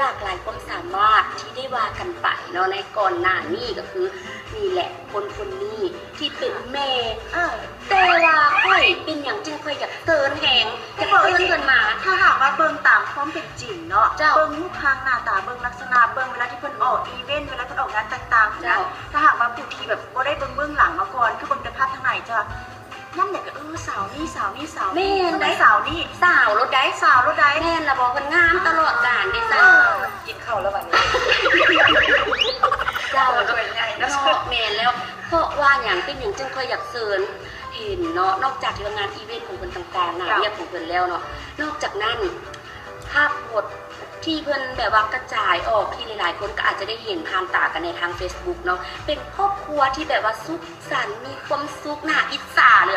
หลากหลายความสามารถที่ได้ว่ากันไปเนาะในก่อนหน้านี้ก็คือนี่แหละคนนี้ที่เป็นแม่แต่ว่าค่อยเป็นอย่างจึงค่อยอยากเตือนแหงจะเตือนเกินมาถ้าหากว่าเบิ่งตามความเป็นจริงเนาะเบิ่งรูปร่างหน้าตาเบิ่งลักษณะเบิ่งเวลาที่เพิ่นออกอีเวนต์เวลาเพิ่นออกงานต่างๆนะถ้าหากว่าผู้ที่แบบบ่ได้เบิ่งเบื้องหลังมาก่อนคือเบิ่งแต่ภาพทางไหนจะนั่นแหละก็สาวนี่แม่นได้สาวนี่สาวรถได้แม่นละบอกเพิ่นงามตลอดกาลได้ซะกินข้าวแล้วบัดนี้เจ้าด้วยใหญ่เนาะแม่นแล้วเพราะว่าหยังเป็นหยังจึงค่อยอยากเชิญเห็นเนาะนอกจากเรื่องงานอีเวนต์ของเพิ่นต่างๆงานเรียกของเพิ่นแล้วเนาะนอกจากนั้นภาพบทที่เพิ่นแบบว่ากระจายออกที่หลายๆคนก็อาจจะได้เห็นผ่านตากันในทาง Facebook เนาะเป็นครอบครัวที่แบบว่าสุขสันต์มีความสุขน่าอิจฉาเลย